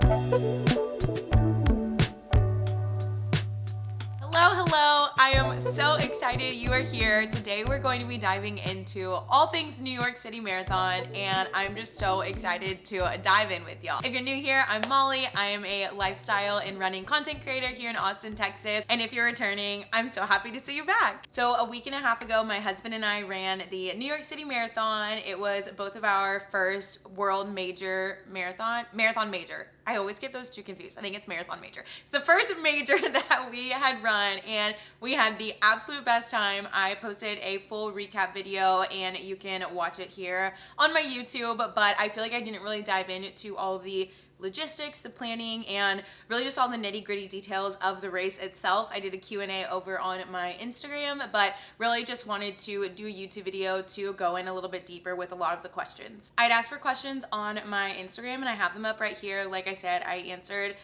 Hello. I am so excited you are here. Today we're going to be diving into all things New York City Marathon, and I'm just so excited to dive in with y'all. If you're new here, I'm Molly. I am a lifestyle and running content creator here in Austin, Texas, and if you're returning, I'm so happy to see you back. So a week and a half ago, my husband and I ran the New York City Marathon. It was both of our first world major marathon major. I always get those two confused. I think it's marathon major. It's the first major that we had run, and we had the absolute best time. I posted a full recap video, and you can watch it here on my YouTube, but I feel like I didn't really dive into all of the logistics, the planning, and really just all the nitty-gritty details of the race itself. I did a Q&A over on my Instagram, but really just wanted to do a YouTube video to go in a little bit deeper with a lot of the questions. I'd asked for questions on my Instagram, and I have them up right here. Like I said, I answered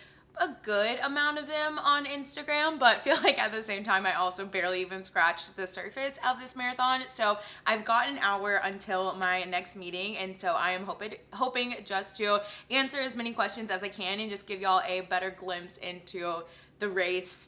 a good amount of them on Instagram, but feel like at the same time I also barely even scratched the surface of this marathon. So I've got an hour until my next meeting, and so I am hoping just to answer as many questions as I can and just give y'all a better glimpse into the race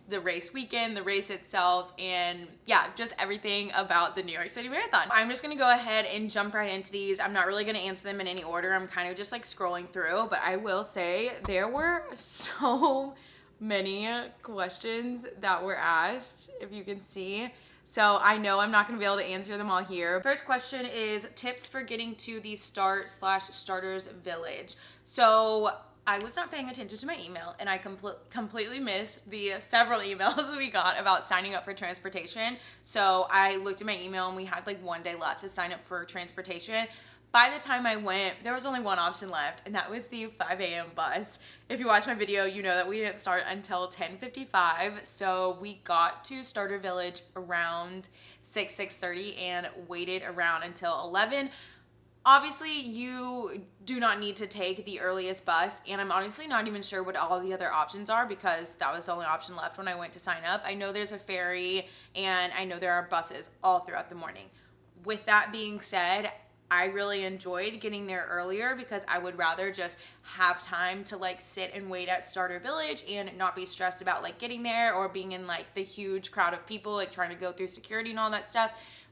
weekend, the race itself, and yeah, just everything about the New York City Marathon. I'm just gonna go ahead and jump right into these. I'm not really gonna answer them in any order. I'm kind of just like scrolling through, but I will say there were so many questions that were asked, if you can see. So I know I'm not gonna be able to answer them all here. First question is tips for getting to the start/starters village. So I was not paying attention to my email, and I completely missed the several emails we got about signing up for transportation. So I looked at my email, and we had like one day left to sign up for transportation. By the time I went, there was only one option left, and that was the 5 a.m. bus. If you watch my video, you know that we didn't start until 10:55. So we got to Starter Village around 6:30 and waited around until 11. Obviously, you do not need to take the earliest bus, and I'm honestly not even sure what all the other options are because that was the only option left when I went to sign up. I know there's a ferry, and I know there are buses all throughout the morning. With that being said, I really enjoyed getting there earlier because I would rather just have time to like sit and wait at Starter Village and not be stressed about like getting there or being in like the huge crowd of people like trying to go through security and all that stuff,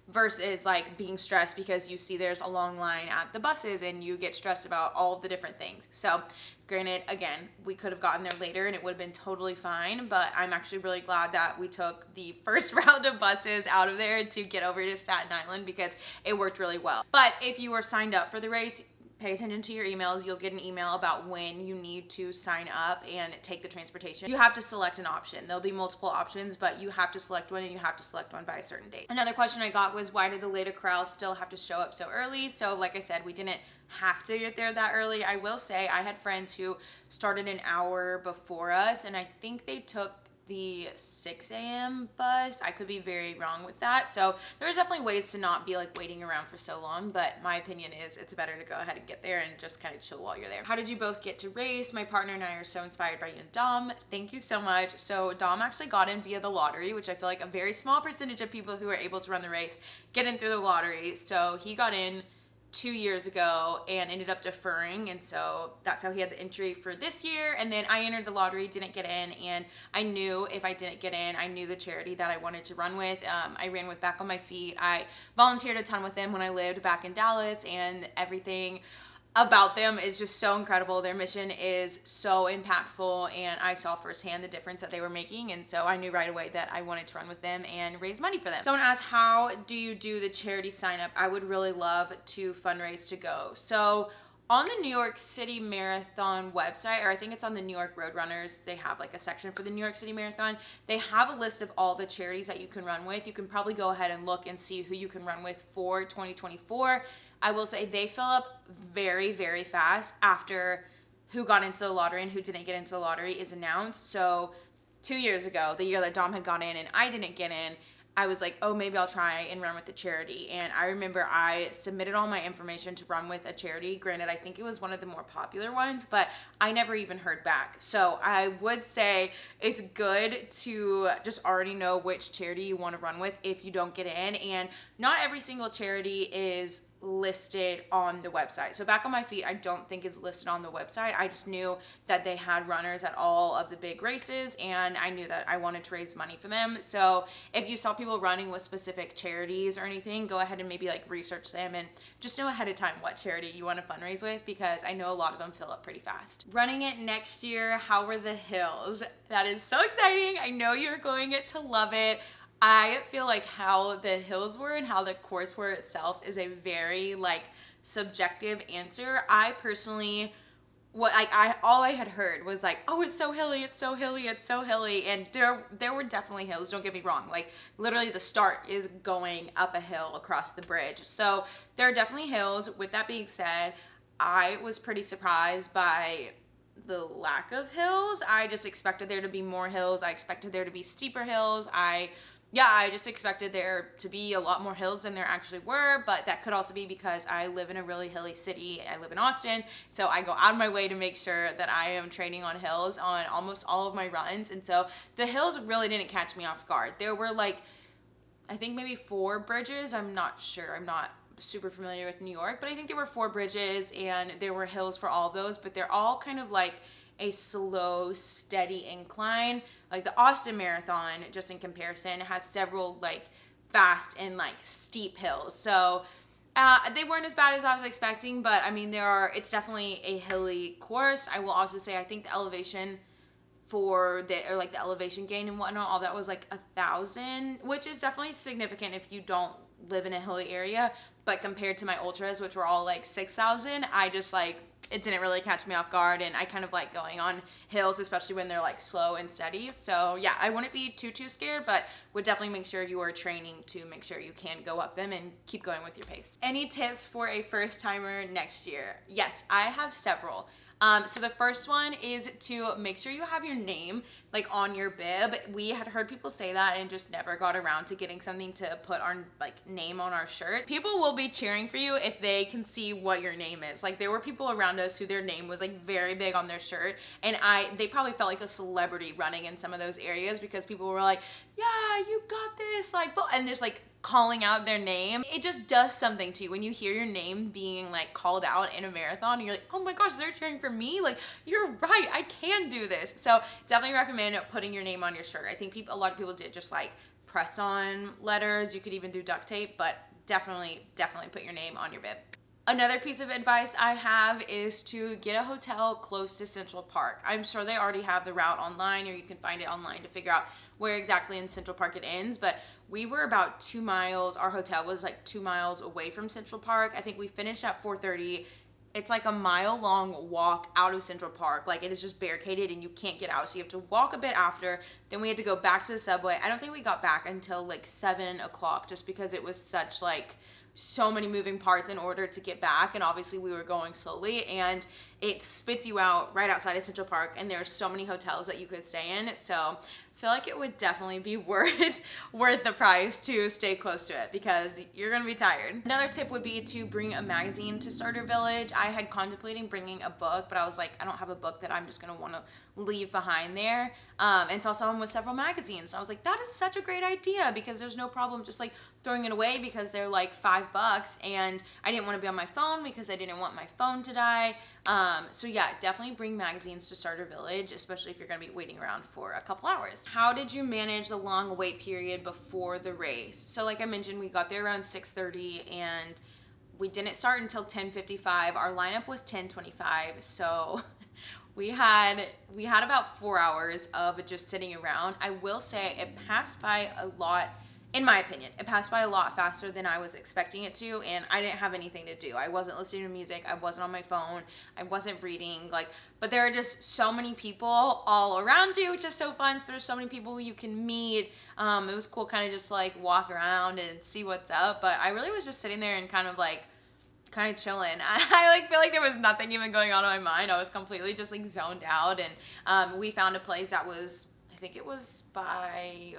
versus like being stressed because you see there's a long line at the buses and you get stressed about all the different things. So granted, again, we could have gotten there later and it would have been totally fine, but I'm actually really glad that we took the first round of buses out of there to get over to Staten Island because it worked really well. But if you were signed up for the race, pay attention to your emails. You'll get an email about when you need to sign up and take the transportation. You have to select an option. There'll be multiple options, but you have to select one, and you have to select one by a certain date. Another question I got was, why did the later crowd still have to show up so early? So like I said, we didn't have to get there that early. I will say I had friends who started an hour before us, and I think they took the 6 a.m. bus. I could be very wrong with that. So there's definitely ways to not be like waiting around for so long, but my opinion is it's better to go ahead and get there and just kind of chill while you're there. How did you both get to race? My partner and I are so inspired by you and Dom. Thank you so much. So Dom actually got in via the lottery, which I feel like a very small percentage of people who are able to run the race get in through the lottery. So he got in 2 years ago and ended up deferring, and so that's how he had the entry for this year. And then I entered the lottery, didn't get in, and I knew if I didn't get in, I knew the charity that I wanted to run with. I ran with Back on My Feet. I volunteered a ton with them when I lived back in Dallas, and everything about them is just so incredible. Their mission is so impactful, and I saw firsthand the difference that they were making, and so I knew right away that I wanted to run with them and raise money for them. Someone asked, how do you do the charity sign up? I would really love to fundraise to go. So on the New York City Marathon website, or I think it's on the New York Roadrunners, they have like a section for the New York City Marathon. They have a list of all the charities that you can run with. You can probably go ahead and look and see who you can run with for 2024. I will say they fill up very, very fast after who got into the lottery and who didn't get into the lottery is announced. So 2 years ago, the year that Dom had gone in and I didn't get in, I was like, oh, maybe I'll try and run with the charity. And I remember I submitted all my information to run with a charity. Granted, I think it was one of the more popular ones, but I never even heard back. So I would say it's good to just already know which charity you want to run with if you don't get in. And not every single charity is listed on the website. So Back on My Feet, I don't think is listed on the website. I just knew that they had runners at all of the big races, and I knew that I wanted to raise money for them. So if you saw people running with specific charities or anything, go ahead and maybe like research them and just know ahead of time what charity you want to fundraise with, because I know a lot of them fill up pretty fast. Running it next year, how were the hills? That is so exciting. I know you're going to love it. I feel like how the hills were and how the course were itself is a very like subjective answer. I personally, all I had heard was like, oh, it's so hilly, it's so hilly, it's so hilly, and there were definitely hills. Don't get me wrong. Like literally, the start is going up a hill across the bridge, so there are definitely hills. With that being said, I was pretty surprised by the lack of hills. I just expected there to be more hills. I expected there to be steeper hills. I just expected there to be a lot more hills than there actually were, but that could also be because I live in a really hilly city. I live in Austin, so I go out of my way to make sure that I am training on hills on almost all of my runs, and so the hills really didn't catch me off guard. There were like, I think maybe 4 bridges. I'm not sure. I'm not super familiar with New York, but I think there were 4 bridges and there were hills for all of those, but they're all kind of like a slow, steady incline. Like the Austin Marathon, just in comparison, has several like fast and like steep hills. So they weren't as bad as I was expecting, but I mean, it's definitely a hilly course. I will also say, I think the elevation the elevation gain and whatnot, all that was like 1,000, which is definitely significant if you don't live in a hilly area. But compared to my ultras, which were all like 6,000, I just like, it didn't really catch me off guard, and I kind of like going on hills, especially when they're like slow and steady. So yeah, I wouldn't be too scared, but would definitely make sure you are training to make sure you can go up them and keep going with your pace. Any tips for a first timer next year? Yes, I have several. So the first one is to make sure you have your name like on your bib. We had heard people say that and just never got around to getting something to put our like name on our shirt. People will be cheering for you if they can see what your name is. Like there were people around us who their name was like very big on their shirt, and they probably felt like a celebrity running in some of those areas because people were like, yeah, you got this, like, and just like calling out their name. It just does something to you when you hear your name being like called out in a marathon, and you're like, oh my gosh, they're cheering for me. Like, you're right, I can do this. So definitely recommend putting your name on your shirt. I think a lot of people did just like press on letters. You could even do duct tape, but definitely put your name on your bib. Another piece of advice I have is to get a hotel close to Central Park. I'm sure they already have the route online, or you can find it online to figure out where exactly in Central Park it ends, but we were about 2 miles. Our hotel was like 2 miles away from Central Park. I think we finished at 4:30. It's like a mile-long walk out of Central Park. Like, it is just barricaded and you can't get out. So you have to walk a bit after. Then we had to go back to the subway. I don't think we got back until like 7 o'clock, just because it was such like so many moving parts in order to get back, and obviously we were going slowly, and it spits you out right outside of Central Park, and there's so many hotels that you could stay in. So I feel like it would definitely be worth the price to stay close to it, because you're gonna be tired. Another tip would be to bring a magazine to Starter Village. I had contemplating bringing a book, but I was like, I don't have a book that I'm just gonna want to leave behind there. And so I saw one with several magazines. So I was like, that is such a great idea, because there's no problem just like throwing it away, because they're like $5, and I didn't want to be on my phone because I didn't want my phone to die. So yeah, definitely bring magazines to Starter Village, especially if you're going to be waiting around for a couple hours. How did you manage the long wait period before the race? So like I mentioned, we got there around 6:30 and we didn't start until 10:55. Our lineup was 10:25. So we had about 4 hours of just sitting around. I will say it passed by a lot. In my opinion, it passed by a lot faster than I was expecting it to, and I didn't have anything to do. I wasn't listening to music, I wasn't on my phone, I wasn't reading, but there are just so many people all around you, which is so fun. So there's so many people you can meet. It was cool kind of just like walk around and see what's up, but I really was just sitting there and kind of chilling. I feel like there was nothing even going on in my mind. I was completely just like zoned out, and we found a place that was, I think it was by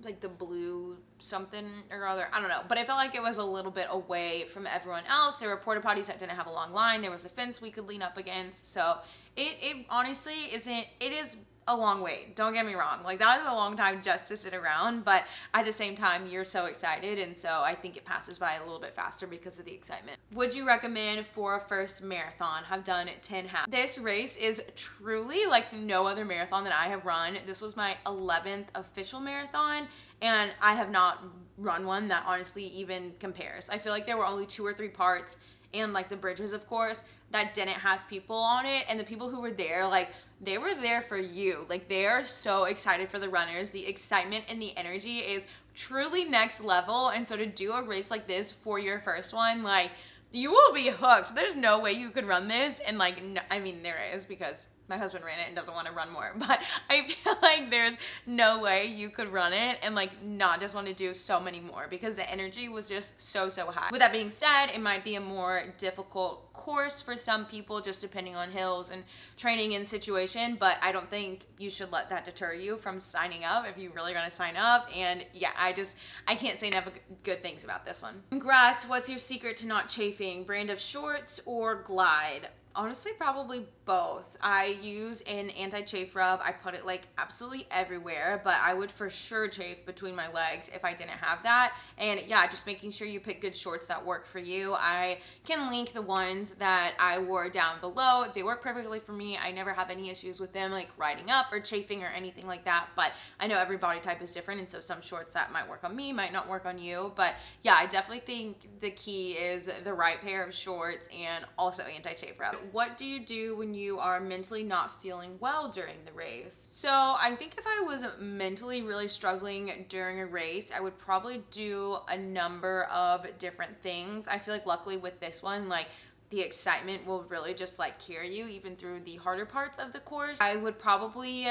like the Blue something or other, I don't know, but I felt like it was a little bit away from everyone else. There were porta potties that didn't have a long line. There was a fence we could lean up against. So it honestly isn't, it is a long wait. Don't get me wrong. Like, that is a long time just to sit around, but at the same time, you're so excited, and so I think it passes by a little bit faster because of the excitement. Would you recommend for a first marathon? Have done 10 half. This race is truly like no other marathon that I have run. This was my 11th official marathon, and I have not run one that honestly even compares. I feel like there were only 2 or 3 parts, and like the bridges, of course, that didn't have people on it, and the people who were there, like, they were there for you. Like, they are so excited for the runners. The excitement and the energy is truly next level. And so to do a race like this for your first one, like, you will be hooked. There's no way you could run this. And like, no, I mean, there is, because my husband ran it and doesn't want to run more, but I feel like there's no way you could run it and like not just want to do so many more, because the energy was just so high. With that being said, it might be a more difficult course for some people, just depending on hills and training and situation, but I don't think you should let that deter you from signing up if you really want to sign up. And yeah, I can't say enough good things about this one. Congrats. What's your secret to not chafing? Brand of shorts or Glide? Honestly, probably both. I use an anti-chafe rub. I put it like absolutely everywhere, but I would for sure chafe between my legs if I didn't have that. And yeah, just making sure you pick good shorts that work for you. I can link the ones that I wore down below. They work perfectly for me. I never have any issues with them like riding up or chafing or anything like that, but I know every body type is different, and so some shorts that might work on me might not work on you. But yeah, I definitely think the key is the right pair of shorts and also anti-chafe rub. What do you do when you are mentally not feeling well during the race? So I think if I was mentally really struggling during a race, I would probably do a number of different things. I feel like luckily with this one, like, the excitement will really just like carry you even through the harder parts of the course. I would probably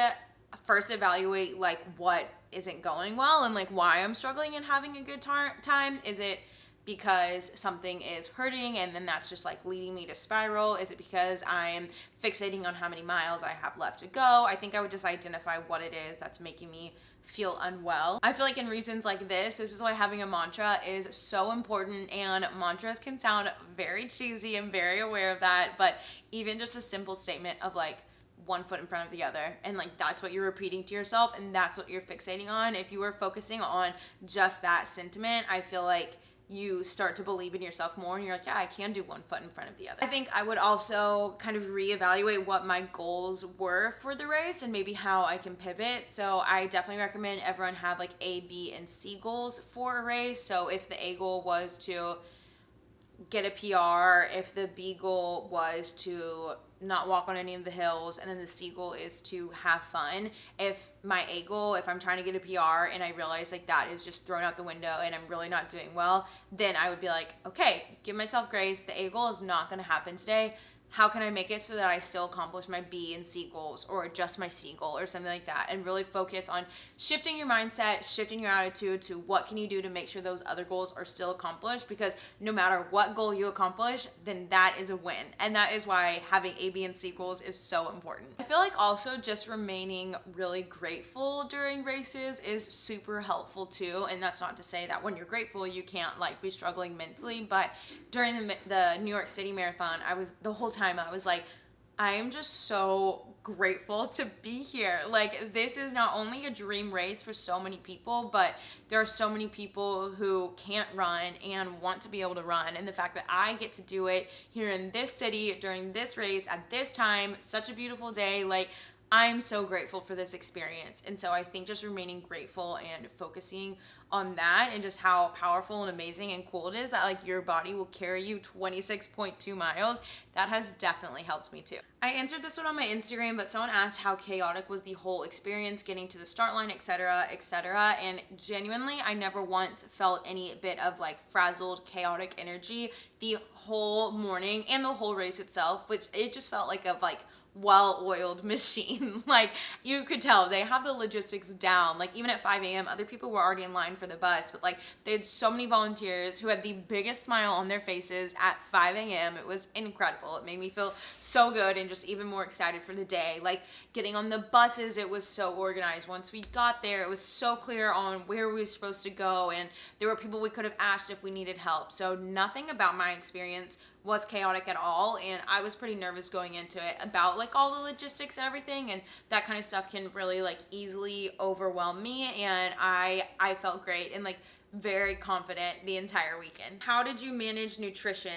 first evaluate like what isn't going well and like why I'm struggling and having a good time. Is it because something is hurting and then that's just like leading me to spiral? Is it because I'm fixating on how many miles I have left to go? I think I would just identify what it is that's making me feel unwell. I feel like in reasons like this is why having a mantra is so important, and mantras can sound very cheesy. I'm very aware of that, but even just a simple statement of like one foot in front of the other, and like that's what you're repeating to yourself and that's what you're fixating on. If you were focusing on just that sentiment, I feel like you start to believe in yourself more and you're like, yeah, I can do one foot in front of the other. I think I would also kind of reevaluate what my goals were for the race and maybe how I can pivot. So I definitely recommend everyone have like A, B, and C goals for a race. So if the A goal was to get a PR, if the B goal was to not walk on any of the hills, and then the C goal is to have fun. If my A goal, if I'm trying to get a PR and I realize like that is just thrown out the window and I'm really not doing well, then I would be like, okay, give myself grace. The A goal is not going to happen today. How can I make it so that I still accomplish my B and C goals, or just my C goal or something like that, and really focus on shifting your mindset, shifting your attitude to what can you do to make sure those other goals are still accomplished, because no matter what goal you accomplish, then that is a win. And that is why having A, B, and C goals is so important. I feel like also just remaining really grateful during races is super helpful too. And that's not to say that when you're grateful, you can't like be struggling mentally, but during the New York City Marathon, the whole time I was like, I am just so grateful to be here. Like, this is not only a dream race for so many people, but there are so many people who can't run and want to be able to run. And the fact that I get to do it here in this city during this race at this time, such a beautiful day, like, I'm so grateful for this experience. And so I think just remaining grateful and focusing on that and just how powerful and amazing and cool it is that like your body will carry you 26.2 miles, that has definitely helped me too. I answered this one on my Instagram, but someone asked how chaotic was the whole experience getting to the start line, etc., etc. And genuinely, I never once felt any bit of like frazzled, chaotic energy the whole morning and the whole race itself, which it just felt like a well-oiled machine. Like, you could tell they have the logistics down. Like, even at 5 a.m., other people were already in line for the bus, but like they had so many volunteers who had the biggest smile on their faces at 5 a.m. It was incredible. It made me feel so good and just even more excited for the day. Like, getting on the buses, it was so organized. Once we got there, it was so clear on where we were supposed to go, and there were people we could have asked if we needed help. So nothing about my experience was chaotic at all, and I was pretty nervous going into it about like all the logistics and everything, and that kind of stuff can really like easily overwhelm me, and I felt great and like very confident the entire weekend. How did you manage nutrition?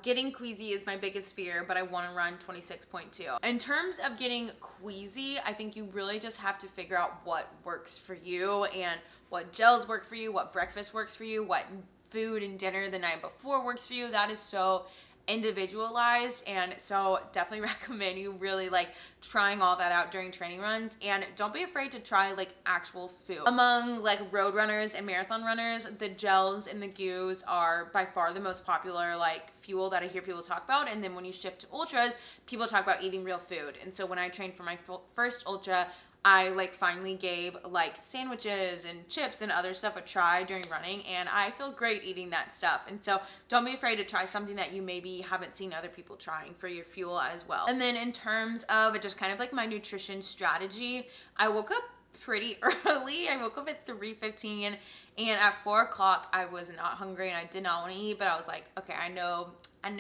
Getting queasy is my biggest fear, but I want to run 26.2. In terms of getting queasy, I think you really just have to figure out what works for you and what gels work for you, what breakfast works for you, what food and dinner the night before works for you. That is so individualized, and so definitely recommend you really like trying all that out during training runs, and don't be afraid to try like actual food. Among like road runners and marathon runners, the gels and the goos are by far the most popular like fuel that I hear people talk about, and then when you shift to ultras, people talk about eating real food. And so when I trained for my first ultra, I like finally gave like sandwiches and chips and other stuff a try during running, and I feel great eating that stuff. And so don't be afraid to try something that you maybe haven't seen other people trying for your fuel as well. And then in terms of just kind of like my nutrition strategy, I woke up pretty early. I woke up at 3:15, and at 4 o'clock I was not hungry and I did not want to eat, but I was like, okay, I know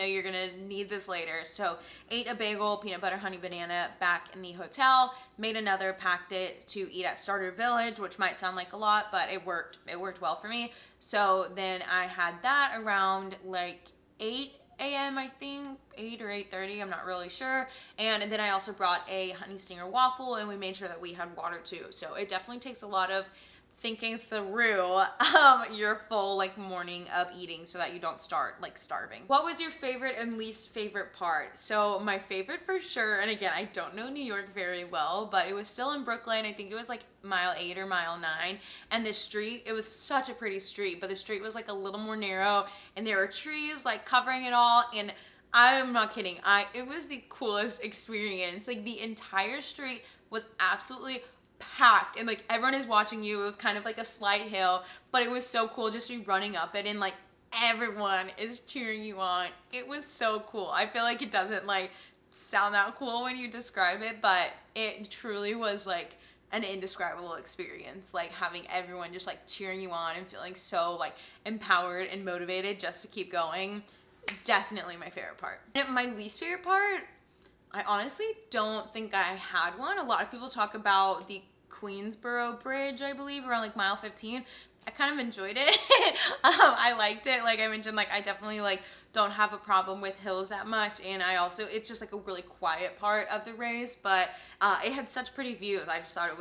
you're gonna need this later. So ate a bagel, peanut butter, honey banana back in the hotel, made another, packed it to eat at Starter Village, which might sound like a lot, but it worked well for me. So then I had that around like 8 a.m. I think, 8 or 8:30, I'm not really sure. And then I also brought a honey stinger waffle, and we made sure that we had water too. So it definitely takes a lot of thinking through your full like morning of eating so that you don't start like starving. What was your favorite and least favorite part? So my favorite for sure, and again, I don't know New York very well, but it was still in Brooklyn. I think it was like mile 8 or mile 9, and the street, it was such a pretty street, but the street was like a little more narrow, and there were trees like covering it all, and I'm not kidding, it was the coolest experience. Like the entire street was absolutely packed, and like everyone is watching you. It was kind of like a slight hill, but it was so cool just to be running up it, and like everyone is cheering you on. It was so cool. I feel like it doesn't like sound that cool when you describe it, but it truly was like an indescribable experience, like having everyone just like cheering you on and feeling so like empowered and motivated just to keep going. Definitely my favorite part. And my least favorite part, I honestly don't think I had one. A lot of people talk about the Queensboro Bridge, I believe, around like mile 15. I kind of enjoyed it. I liked it. Like I mentioned, like I definitely like don't have a problem with hills that much, and it's just like a really quiet part of the race, but it had such pretty views. I thought it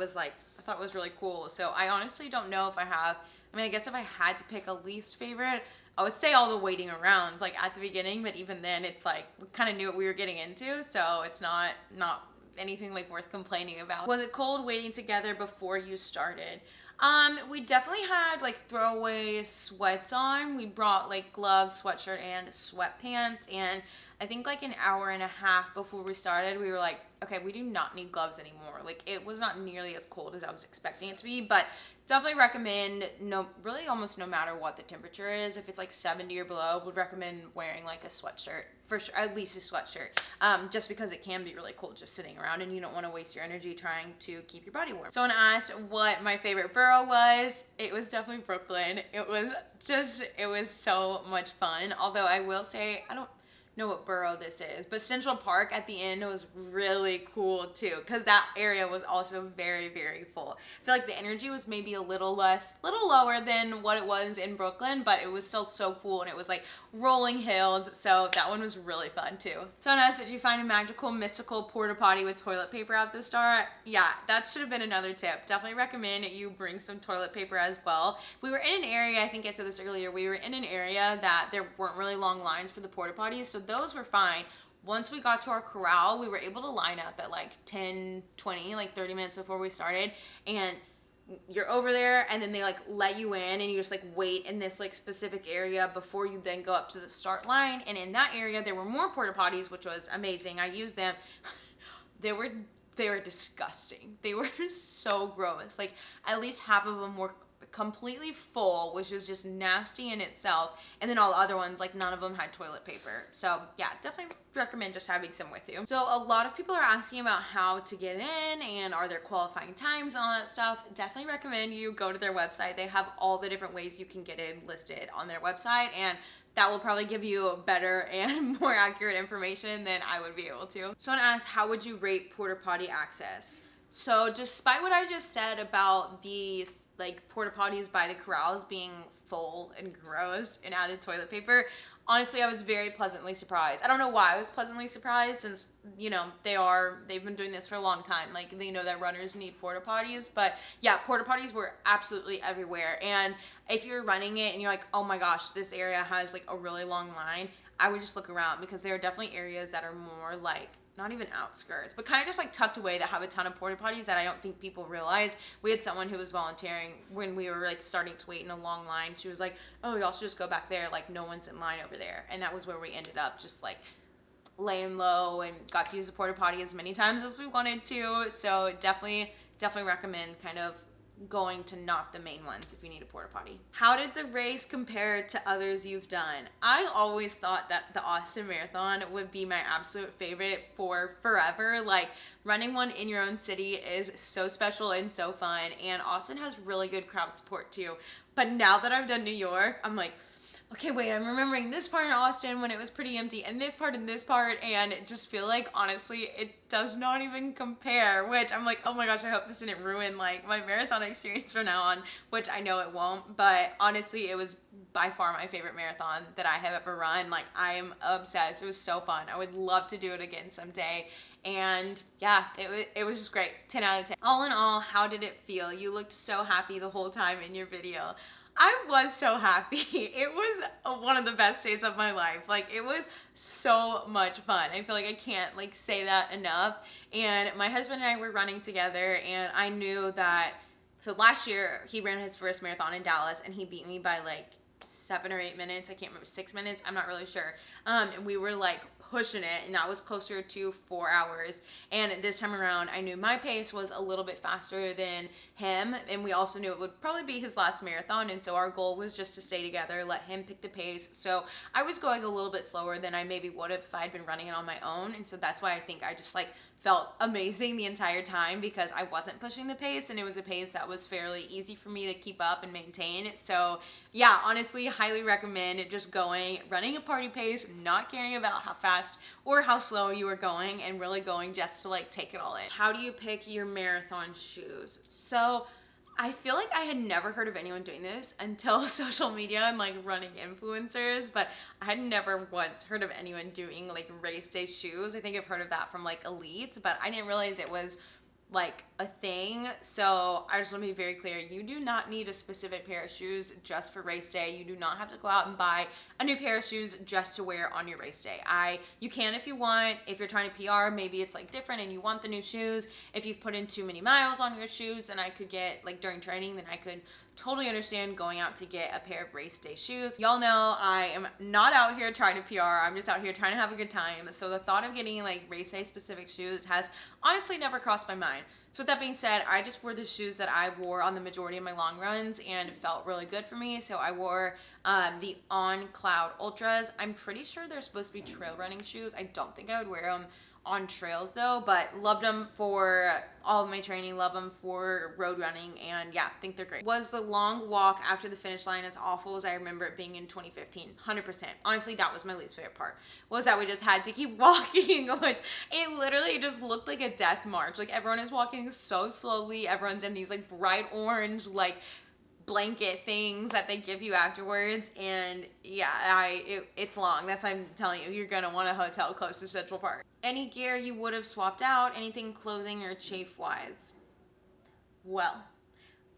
was really cool. So I honestly don't know if I guess if I had to pick a least favorite, I would say all the waiting around like at the beginning, but even then it's like we kind of knew what we were getting into, so it's not anything like worth complaining about. Was it cold waiting together before you started? We definitely had like throwaway sweats on. We brought like gloves, sweatshirt, and sweatpants, and I think like an hour and a half before we started, we were like, okay, we do not need gloves anymore. Like it was not nearly as cold as I was expecting it to be, but definitely recommend, really almost no matter what the temperature is, if it's like 70 or below, would recommend wearing like a sweatshirt, for sure, at least a sweatshirt, just because it can be really cold just sitting around, and you don't want to waste your energy trying to keep your body warm. Someone asked what my favorite borough was. It was definitely Brooklyn. It was so much fun. Although I will say, I don't know what borough this is, but Central Park at the end was really cool too, because that area was also very, very full. I feel like the energy was maybe a little lower than what it was in Brooklyn, but it was still so cool, and it was like rolling hills, so that one was really fun too. Someone asked, did you find a magical, mystical porta potty with toilet paper at the start? Yeah, that should have been another tip. Definitely recommend you bring some toilet paper as well. We were in an area, I think I said this earlier, we were in an area that there weren't really long lines for the porta potties, so those were fine. Once we got to our corral, we were able to line up at like 10, 20, like 30 minutes before we started, and you're over there, and then they like let you in, and you just like wait in this like specific area before you then go up to the start line. And in that area there were more porta potties, which was amazing. I used them. They were disgusting. They were so gross. Like at least half of them were completely full, which is just nasty in itself. And then all the other ones, like none of them had toilet paper. So yeah, definitely recommend just having some with you. So a lot of people are asking about how to get in and are there qualifying times and all that stuff. Definitely recommend you go to their website. They have all the different ways you can get in listed on their website, and that will probably give you better and more accurate information than I would be able to. Someone asked, how would you rate porta potty access? So despite what I just said about these like porta potties by the corrals being full and gross and added toilet paper, honestly, I was very pleasantly surprised. I don't know why I was pleasantly surprised, since, you know, they've been doing this for a long time. Like, they know that runners need porta potties, but yeah, porta potties were absolutely everywhere. And if you're running it and you're like, oh my gosh, this area has like a really long line, I would just look around, because there are definitely areas that are more like, not even outskirts, but kind of just like tucked away, that have a ton of porta potties that I don't think people realize. We had someone who was volunteering when we were like starting to wait in a long line. She was like, oh, y'all should just go back there, like no one's in line over there. And that was where we ended up, just like laying low, and got to use the porta potty as many times as we wanted to. So definitely recommend kind of going to not the main ones if you need a porta potty. How did the race compare to others you've done? I always thought that the Austin Marathon would be my absolute favorite for forever. Like, running one in your own city is so special and so fun, and Austin has really good crowd support too. But now that I've done New York, I'm like, okay, wait, I'm remembering this part in Austin when it was pretty empty, and this part, and just feel like, honestly, it does not even compare, which I'm like, oh my gosh, I hope this didn't ruin like my marathon experience from now on, which I know it won't. But honestly, it was by far my favorite marathon that I have ever run. Like, I am obsessed. It was so fun. I would love to do it again someday. And yeah, it was just great. 10 out of 10. All in all, how did it feel? You looked so happy the whole time in your video. I was so happy. It was one of the best days of my life. Like, it was so much fun. I feel like I can't like say that enough. And my husband and I were running together, and I knew that, so last year he ran his first marathon in Dallas, and he beat me by like 7 or 8 minutes. I can't remember, 6 minutes. I'm not really sure. And we were like pushing it, and that was closer to 4 hours. And this time around, I knew my pace was a little bit faster than him, and we also knew it would probably be his last marathon, and so our goal was just to stay together, let him pick the pace. So I was going a little bit slower than I maybe would have if I'd been running it on my own, and so that's why I think I just like felt amazing the entire time, because I wasn't pushing the pace, and it was a pace that was fairly easy for me to keep up and maintain. So yeah, honestly, highly recommend just going, running a party pace, not caring about how fast or how slow you are going, and really going just to like take it all in. How do you pick your marathon shoes? So I feel like I had never heard of anyone doing this until social media and like running influencers, but I had never once heard of anyone doing like race day shoes. I think I've heard of that from like elites, but I didn't realize it was like a thing. So I just want to be very clear, you do not need a specific pair of shoes just for race day. You do not have to go out and buy a new pair of shoes just to wear on your race day. You can if you want. If you're trying to PR, maybe it's like different and you want the new shoes. If you've put in too many miles on your shoes, then I could get like during training, then I could totally understand going out to get a pair of race day shoes. Y'all know I am not out here trying to PR. I'm just out here trying to have a good time. So the thought of getting like race day specific shoes has honestly never crossed my mind. So with that being said, I just wore the shoes that I wore on the majority of my long runs, and it felt really good for me. So I wore the On Cloud Ultras. I'm pretty sure they're supposed to be trail running shoes. I don't think I would wear them on trails though, but loved them for all of my training, love them for road running, and yeah, think they're great. Was the long walk after the finish line as awful as I remember it being in 2015? 100%. Honestly, that was my least favorite part, was that we just had to keep walking, which it literally just looked like a death march. Like, everyone is walking so slowly, everyone's in these like bright orange like blanket things that they give you afterwards, and yeah, it's long. That's why I'm telling you, you're gonna want a hotel close to Central Park. Any gear you would have swapped out, anything clothing or chafe wise? Well,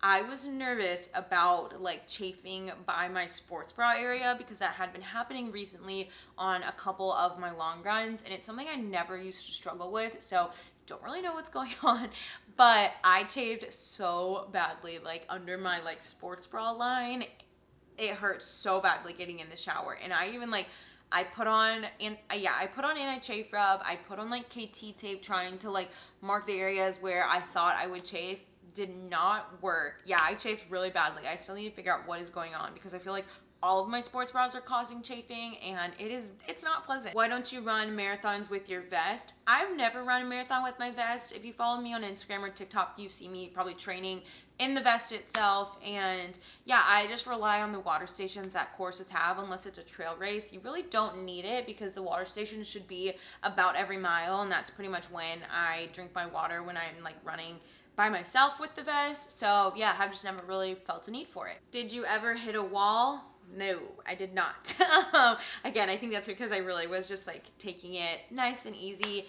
I was nervous about like chafing by my sports bra area, because that had been happening recently on a couple of my long runs, and it's something I never used to struggle with, so don't really know what's going on, but I chafed so badly, like under my like sports bra line. It hurt so badly getting in the shower, and I even like I put on anti-chafe rub. I put on like KT tape trying to like mark the areas where I thought I would chafe. did not work. Yeah, I chafed really badly. I still need to figure out what is going on because I feel like all of my sports bras are causing chafing and it's not pleasant. Why don't you run marathons with your vest? I've never run a marathon with my vest. If you follow me on Instagram or TikTok, you see me probably training in the vest itself. And yeah, I just rely on the water stations that courses have. Unless it's a trail race, you really don't need it because the water stations should be about every mile, and that's pretty much when I drink my water, when I'm like running by myself with the vest. So yeah, I've just never really felt a need for it. Did you ever hit a wall? No, I did not. Again, I think that's because I really was just like taking it nice and easy.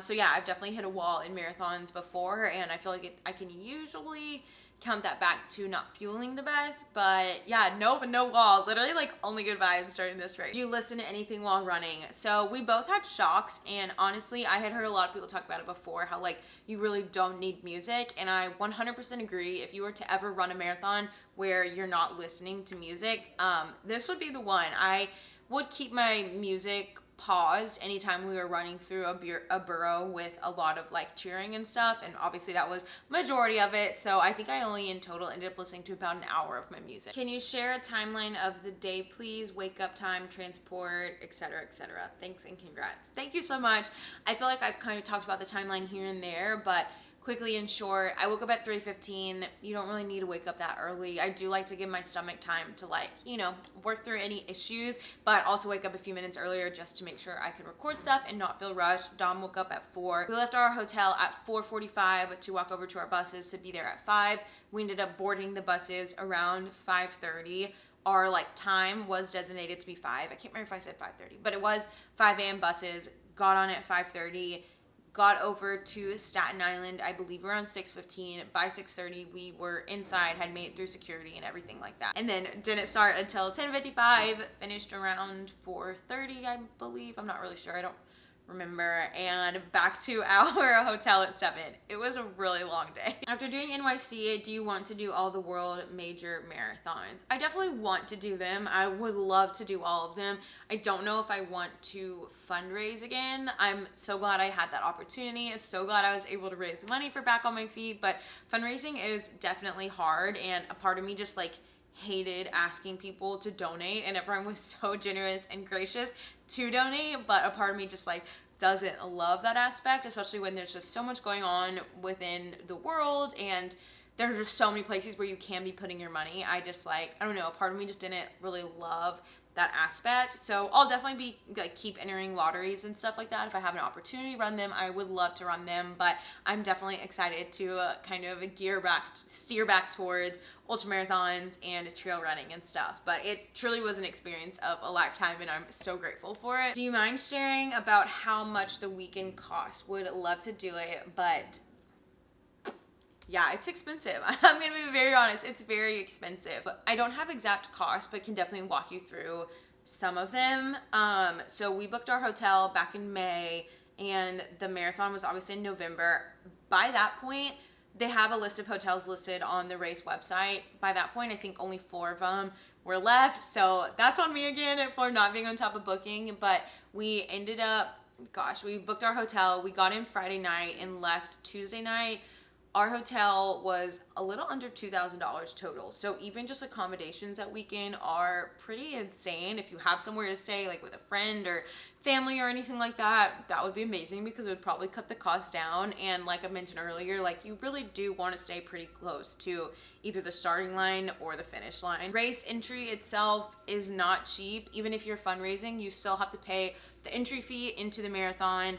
So yeah, I've definitely hit a wall in marathons before, and I feel like I can usually count that back to not fueling the best. But yeah, nope, no wall. Literally like only good vibes during this race. Do you listen to anything while running? So we both had shocks, and honestly, I had heard a lot of people talk about it before, how like you really don't need music, and I 100% agree. If you were to ever run a marathon where you're not listening to music, this would be the one. I would keep my music paused anytime we were running through a borough with a lot of like cheering and stuff, and obviously that was majority of it, so I think I only in total ended up listening to about an hour of my music. Can you share a timeline of the day, please? Wake up time, transport, etc., etc. Thanks and congrats. Thank you so much. I feel like I've kind of talked about the timeline here and there, but quickly and short, I woke up at 3:15. You don't really need to wake up that early. I do like to give my stomach time to like, you know, work through any issues, but also wake up a few minutes earlier just to make sure I can record stuff and not feel rushed. Dom woke up at 4. We left our hotel at 4:45 to walk over to our buses to be there at 5. We ended up boarding the buses around 5:30. Our like time was designated to be 5. I can't remember if I said 5:30, but it was 5 a.m. buses. Got on at 5:30. Got over to Staten Island, I believe around 6:15. By 6:30, we were inside, had made it through security and everything like that. And then didn't start until 10:55, finished around 4:30, I believe. I'm not really sure, I don't remember. And back to our hotel at 7. It was a really long day. After doing NYC, do you want to do all the world major marathons? I definitely want to do them. I would love to do all of them. I don't know if I want to fundraise again. I'm so glad I had that opportunity. I'm so glad I was able to raise money for Back on My Feet, but fundraising is definitely hard, and a part of me just like hated asking people to donate, and everyone was so generous and gracious to donate, but a part of me just like doesn't love that aspect, especially when there's just so much going on within the world and there's just so many places where you can be putting your money. I just like, I don't know, a part of me just didn't really love that aspect. So I'll definitely be like keep entering lotteries and stuff like that. If I have an opportunity to run them, I would love to run them, but I'm definitely excited to kind of steer back towards ultra marathons and trail running and stuff. But it truly was an experience of a lifetime, and I'm so grateful for it. Do you mind sharing about how much the weekend costs? Would love to do it, but yeah, it's expensive. I'm gonna be very honest, it's very expensive. I don't have exact costs, but can definitely walk you through some of them. So we booked our hotel back in May, and the marathon was obviously in November. By that point, they have a list of hotels listed on the race website. By that point, I think only 4 of them were left. So that's on me again for not being on top of booking. But we ended up, we booked our hotel. We got in Friday night and left Tuesday night. Our hotel was a little under $2,000 total. So even just accommodations that weekend are pretty insane. If you have somewhere to stay, like with a friend or family or anything like that, that would be amazing because it would probably cut the cost down. And like I mentioned earlier, like you really do want to stay pretty close to either the starting line or the finish line. Race entry itself is not cheap. Even if you're fundraising, you still have to pay the entry fee into the marathon.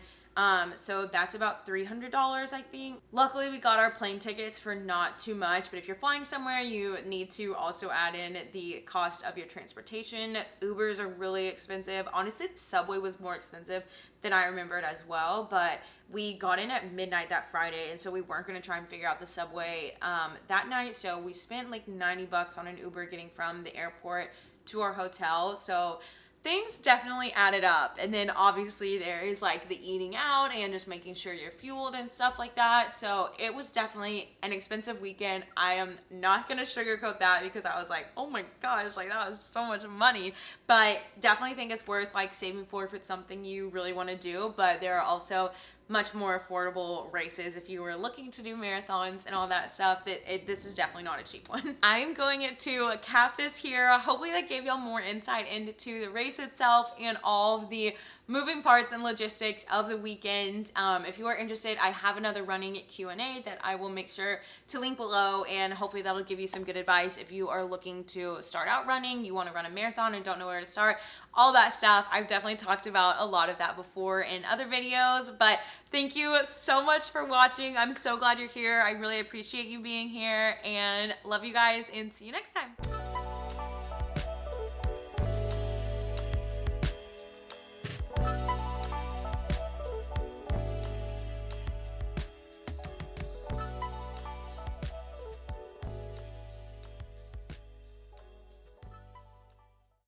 So that's about $300, I think. Luckily, we got our plane tickets for not too much, but if you're flying somewhere, you need to also add in the cost of your transportation. Ubers are really expensive. Honestly, the subway was more expensive than I remembered as well, but we got in at midnight that Friday, and so we weren't going to try and figure out the subway that night, so we spent like $90 on an Uber getting from the airport to our hotel. So things definitely added up. And then obviously there is like the eating out and just making sure you're fueled and stuff like that. So it was definitely an expensive weekend. I am not gonna sugarcoat that because I was like, oh my gosh, like that was so much money. But definitely think it's worth like saving for if it's something you really want to do. But there are also much more affordable races if you were looking to do marathons and all that stuff. This is definitely not a cheap one. I'm going to cap this here. Hopefully that gave y'all more insight into the race itself and all of the moving parts and logistics of the weekend. If you are interested, I have another running Q&A that I will make sure to link below, and hopefully that'll give you some good advice if you are looking to start out running, you want to run a marathon and don't know where to start, all that stuff. I've definitely talked about a lot of that before in other videos, but thank you so much for watching. I'm so glad you're here. I really appreciate you being here, and love you guys, and see you next time.